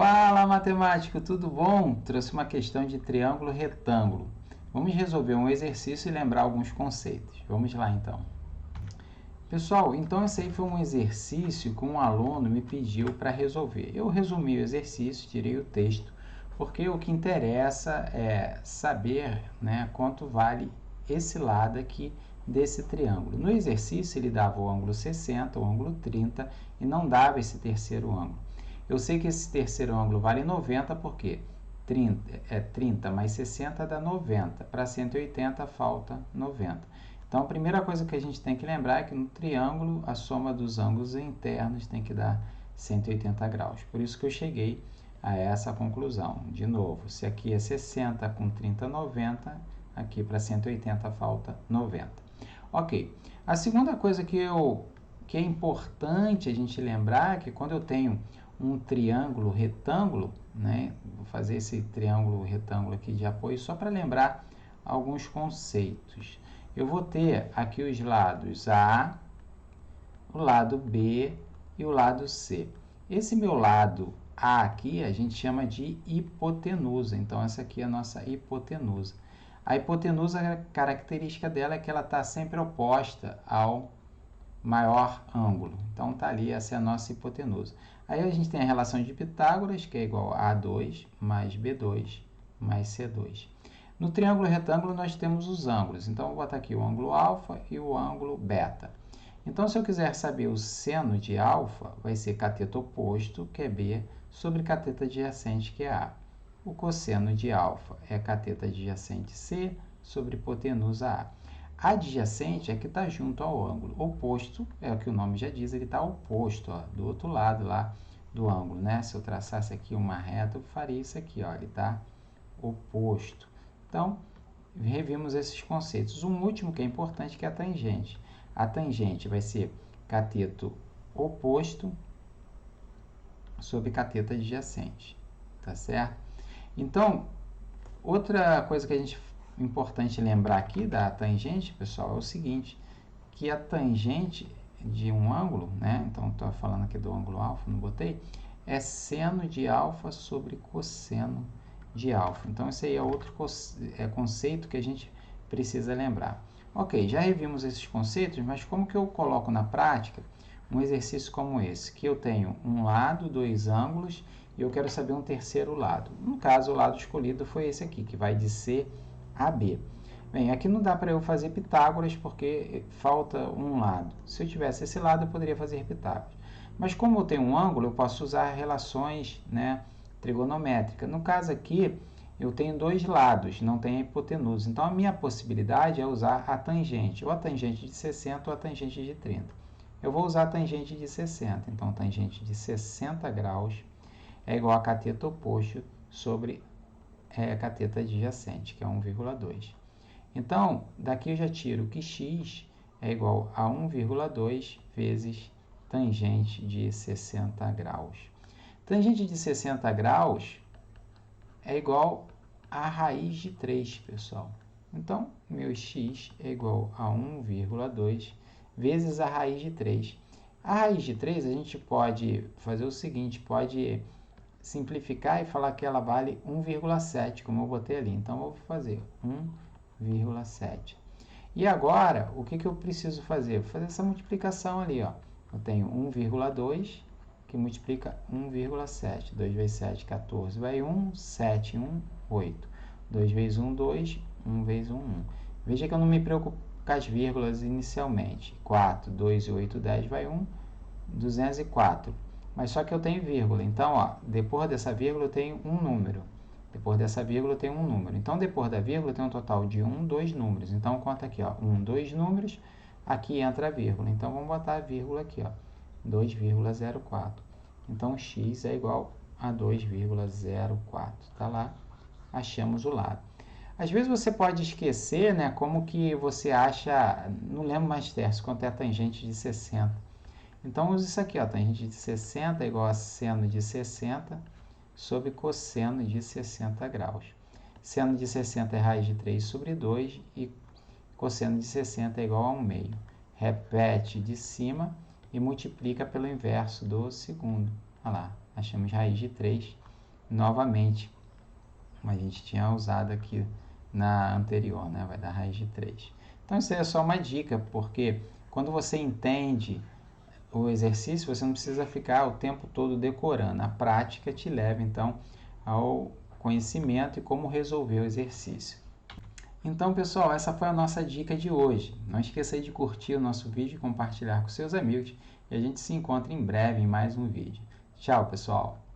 Fala, matemático, tudo bom? Trouxe uma questão de triângulo retângulo. Vamos resolver um exercício e lembrar alguns conceitos. Vamos lá, então. Pessoal, então esse aí foi um exercício que um aluno me pediu para resolver. Eu resumi o exercício, tirei o texto, porque o que interessa é saber, né, quanto vale esse lado aqui desse triângulo. No exercício ele dava o ângulo 60, o ângulo 30 e não dava esse terceiro ângulo. Eu sei que esse terceiro ângulo vale 90 porque 30 mais 60 dá 90. Para 180 falta 90. Então, a primeira coisa que a gente tem que lembrar é que no triângulo, a soma dos ângulos internos tem que dar 180 graus. Por isso que eu cheguei a essa conclusão. De novo, se aqui é 60 com 30, 90, aqui para 180 falta 90. Ok. A segunda coisa que é importante a gente lembrar é que quando eu tenho um triângulo retângulo, né? Vou fazer esse triângulo retângulo aqui de apoio só para lembrar alguns conceitos. Eu vou ter aqui os lados A, o lado B e o lado C. Esse meu lado A aqui a gente chama de hipotenusa. Então, essa aqui é a nossa hipotenusa. A hipotenusa, a característica dela é que ela está sempre oposta ao maior ângulo. Então, está ali, essa é a nossa hipotenusa. Aí a gente tem a relação de Pitágoras, que é igual a A2 mais B2 mais C2. No triângulo retângulo, nós temos os ângulos. Então, eu vou botar aqui o ângulo alfa e o ângulo beta. Então, se eu quiser saber o seno de alfa, vai ser cateto oposto, que é B, sobre cateto adjacente, que é A. O cosseno de alfa é cateto adjacente C sobre hipotenusa A. Adjacente é que está junto ao ângulo. Oposto é o que o nome já diz, ele está oposto, ó, do outro lado lá do ângulo, né? Se eu traçasse aqui uma reta, eu faria isso aqui, ó, ele está oposto. Então, revimos esses conceitos. Um último que é importante, que é a tangente. A tangente vai ser cateto oposto sobre cateto adjacente, tá certo? Então, outra coisa que a gente importante lembrar aqui da tangente, pessoal, é o seguinte, que a tangente de um ângulo, né? Então, estou falando aqui do ângulo alfa, não botei, é seno de alfa sobre cosseno de alfa. Então, esse aí é outro conceito que a gente precisa lembrar. Ok, já revimos esses conceitos, mas como que eu coloco na prática um exercício como esse? Que eu tenho um lado, dois ângulos, e eu quero saber um terceiro lado. No caso, o lado escolhido foi esse aqui, que vai de C a B. Bem, aqui não dá para eu fazer Pitágoras, porque falta um lado. Se eu tivesse esse lado, eu poderia fazer Pitágoras. Mas como eu tenho um ângulo, eu posso usar relações, né, trigonométricas. No caso aqui, eu tenho dois lados, não tem a hipotenusa. Então, a minha possibilidade é usar a tangente, ou a tangente de 60 ou a tangente de 30. Eu vou usar a tangente de 60. Então, a tangente de 60 graus é igual a cateto oposto sobre cateto adjacente, que é 1,2. Então, daqui eu já tiro que x é igual a 1,2 vezes tangente de 60 graus. Tangente de 60 graus é igual a raiz de 3, pessoal. Então, meu x é igual a 1,2 vezes a raiz de 3. A raiz de 3 a gente pode fazer o seguinte, pode simplificar e falar que ela vale 1,7, como eu botei ali. Então, eu vou fazer 1,7. E agora, o que eu preciso fazer? Vou fazer essa multiplicação ali, ó. Eu tenho 1,2 que multiplica 1,7. 2 vezes 7, 14. Vai 1, 7, 1, 8. 2 vezes 1, 2. 1 vezes 1, 1. Veja que eu não me preocupo com as vírgulas inicialmente. 4, 2 e 8, 10. Vai 1, 204. Mas só que eu tenho vírgula. Então, ó, depois dessa vírgula eu tenho um número. Depois dessa vírgula eu tenho um número. Então, depois da vírgula eu tenho um total de 1, 2 números. Então, conta aqui, ó, 1, 2 números. Aqui entra a vírgula. Então, vamos botar a vírgula aqui, ó, 2,04. Então, x é igual a 2,04. Tá lá, achamos o lado. Às vezes você pode esquecer, né, como que você acha, não lembro mais terço, quanto é a tangente de 60. Então, use isso aqui, ó, tangente de 60 é igual a seno de 60 sobre cosseno de 60 graus. Seno de 60 é raiz de 3 sobre 2 e cosseno de 60 é igual a 1 meio. Repete de cima e multiplica pelo inverso do segundo. Olha lá, achamos raiz de 3 novamente, como a gente tinha usado aqui na anterior, né? Vai dar raiz de 3. Então isso aí é só uma dica, porque quando você entende o exercício, você não precisa ficar o tempo todo decorando. A prática te leva, então, ao conhecimento e como resolver o exercício. Então, pessoal, essa foi a nossa dica de hoje. Não esqueça de curtir o nosso vídeo e compartilhar com seus amigos. E a gente se encontra em breve em mais um vídeo. Tchau, pessoal!